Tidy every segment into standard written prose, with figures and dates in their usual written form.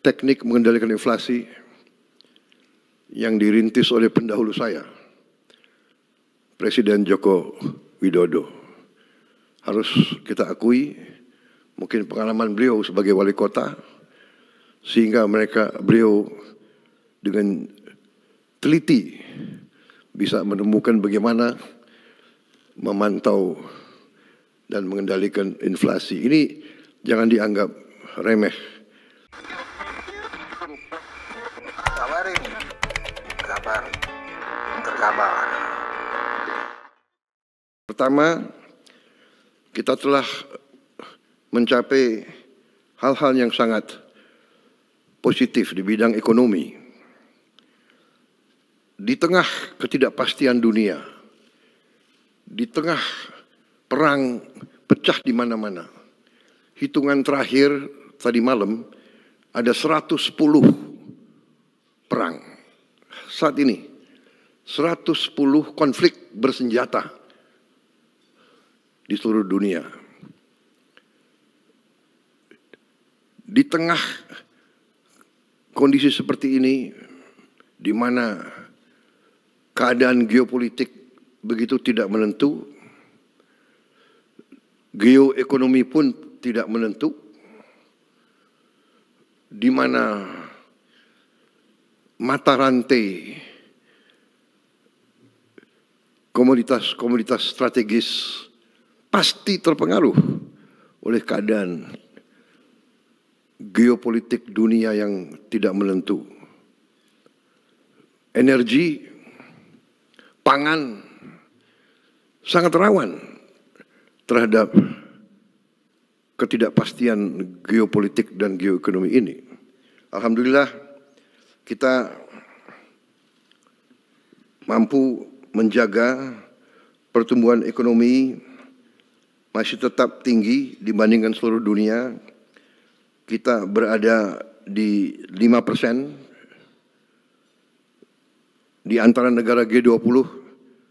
teknik mengendalikan inflasi yang dirintis oleh pendahulu saya, Presiden Joko Widodo. Harus kita akui, mungkin pengalaman beliau sebagai wali kota, sehingga beliau dengan teliti bisa menemukan bagaimana memantau dan mengendalikan inflasi. Ini jangan dianggap remeh. Kabarin kabar terkabar. Pertama, kita telah mencapai hal-hal yang sangat positif di bidang ekonomi. Di tengah ketidakpastian dunia, di tengah perang pecah di mana-mana, hitungan terakhir tadi malam ada 110 perang. Saat ini 110 konflik bersenjata di seluruh dunia. Di tengah kondisi seperti ini, di mana keadaan geopolitik begitu tidak menentu, geoekonomi pun tidak menentu, di mana mata rantai komoditas strategis pasti terpengaruh oleh keadaan geopolitik dunia yang tidak menentu. Energi, pangan sangat rawan terhadap ketidakpastian geopolitik dan geoekonomi ini. Alhamdulillah kita mampu menjaga pertumbuhan ekonomi masih tetap tinggi dibandingkan seluruh dunia. Kita berada di 5%. Di antara negara G20,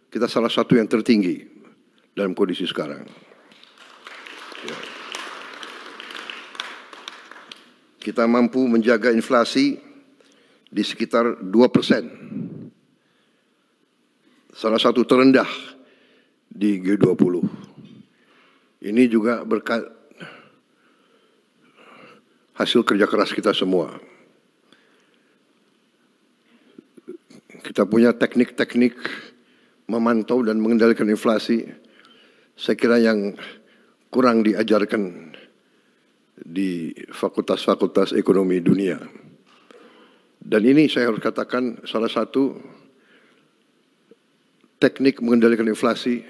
kita salah satu yang tertinggi dalam kondisi sekarang. Kita mampu menjaga inflasi di sekitar 2%. Salah satu terendah di G20. Ini juga berkat hasil kerja keras kita semua. Kita punya teknik-teknik memantau dan mengendalikan inflasi, saya kira yang kurang diajarkan di fakultas-fakultas ekonomi dunia. Dan ini saya harus katakan salah satu teknik mengendalikan inflasi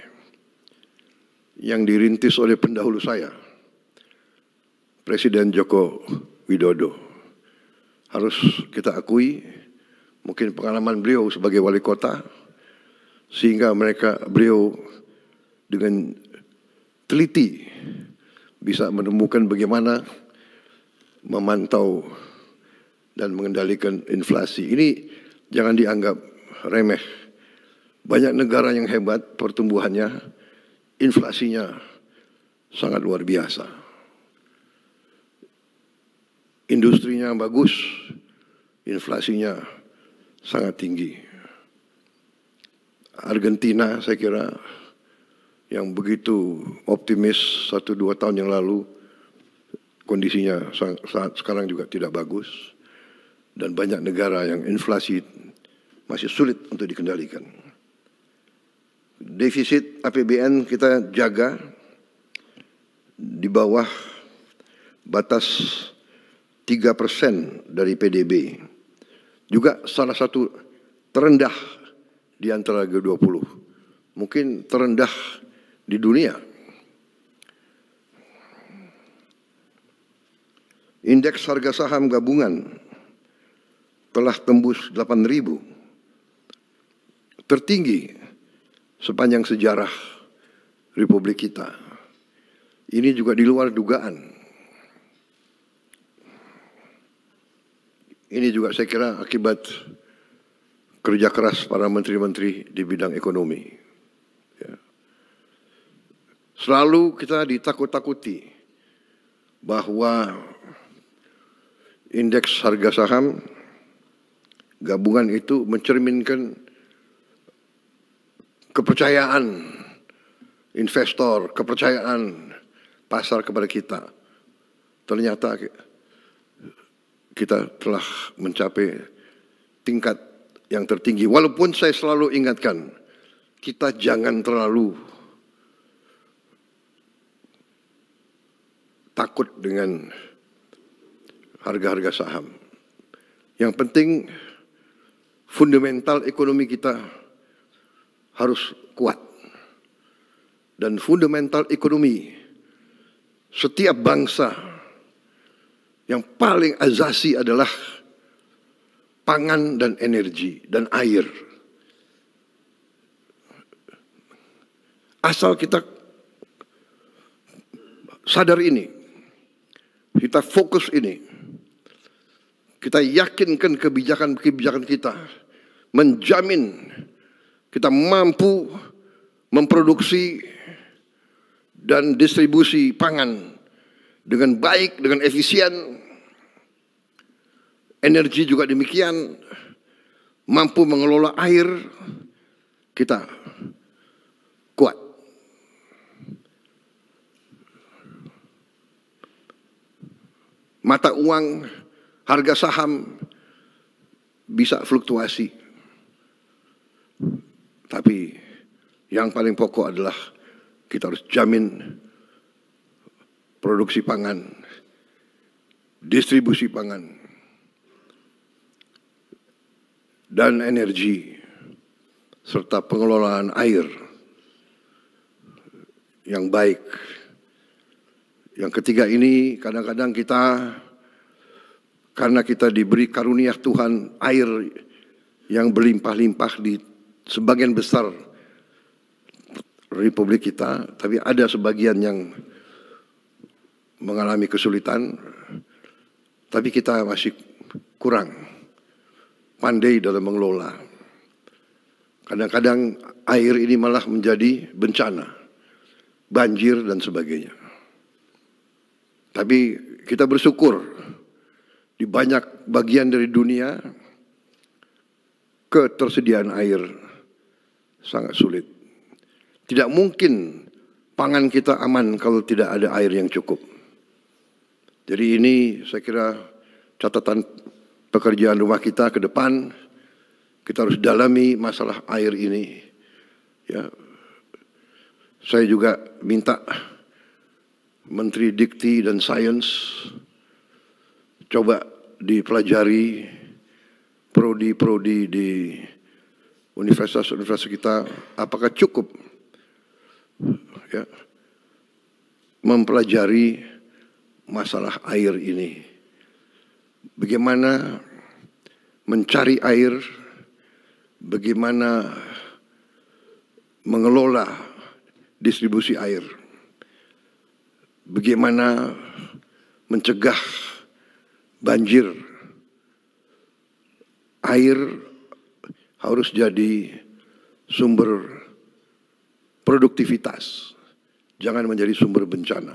yang dirintis oleh pendahulu saya, Presiden Joko Widodo. Harus kita akui, mungkin pengalaman beliau sebagai wali kota, sehingga beliau dengan teliti bisa menemukan bagaimana memantau dan mengendalikan inflasi. Ini jangan dianggap remeh. Banyak negara yang hebat pertumbuhannya, inflasinya sangat luar biasa. Industrinya bagus, inflasinya sangat tinggi. Argentina saya kira yang begitu optimis 1-2 tahun yang lalu, kondisinya sekarang juga tidak bagus. Dan banyak negara yang inflasi masih sulit untuk dikendalikan. Defisit APBN kita jaga di bawah batas 3% dari PDB. Juga salah satu terendah di antara G20. Mungkin terendah di dunia. Indeks harga saham gabungan telah tembus 8.000. Tertinggi sepanjang sejarah Republik kita. Ini juga di luar dugaan. Ini juga saya kira akibat kerja keras para menteri-menteri di bidang ekonomi. Ya. Selalu kita ditakut-takuti bahwa indeks harga saham gabungan itu mencerminkan kepercayaan investor, kepercayaan pasar kepada kita. Ternyata kita telah mencapai tingkat yang tertinggi. Walaupun saya selalu ingatkan, kita jangan terlalu takut dengan harga-harga saham. Yang penting fundamental ekonomi kita harus kuat. Dan fundamental ekonomi setiap bangsa yang paling asasi adalah pangan dan energi dan air. Asal kita sadar ini, kita fokus ini, kita yakinkan kebijakan-kebijakan kita, menjamin kita mampu memproduksi dan distribusi pangan dengan baik, dengan efisien, energi juga demikian, mampu mengelola air, kita kuat. Mata uang, harga saham bisa fluktuasi. Tapi yang paling pokok adalah kita harus jamin produksi pangan, distribusi pangan, dan energi, serta pengelolaan air yang baik. Yang ketiga ini kadang-kadang kita, karena kita diberi karunia Tuhan air yang berlimpah-limpah di sebagian besar republik kita, tapi ada sebagian yang mengalami kesulitan, tapi kita masih kurang pandai dalam mengelola. Kadang-kadang air ini malah menjadi bencana, banjir dan sebagainya. Tapi kita bersyukur di banyak bagian dari dunia ketersediaan air sangat sulit. Tidak mungkin pangan kita aman kalau tidak ada air yang cukup. Jadi ini saya kira catatan pekerjaan rumah kita ke depan. Kita harus dalami masalah air ini. Ya, saya juga minta Menteri Dikti dan Sains coba dipelajari prodi-prodi di universitas-universitas kita, apakah cukup ya, mempelajari masalah air ini. Bagaimana mencari air, bagaimana mengelola distribusi air, bagaimana mencegah banjir. Air harus jadi sumber produktivitas, jangan menjadi sumber bencana.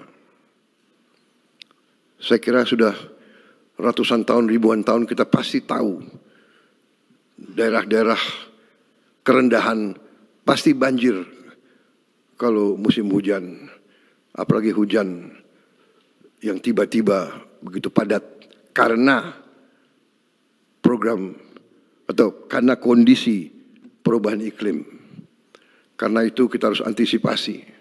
Saya kira sudah ratusan tahun, ribuan tahun kita pasti tahu daerah-daerah kerendahan pasti banjir kalau musim hujan, apalagi hujan yang tiba-tiba begitu padat karena program atau karena kondisi perubahan iklim. Karena itu kita harus antisipasi.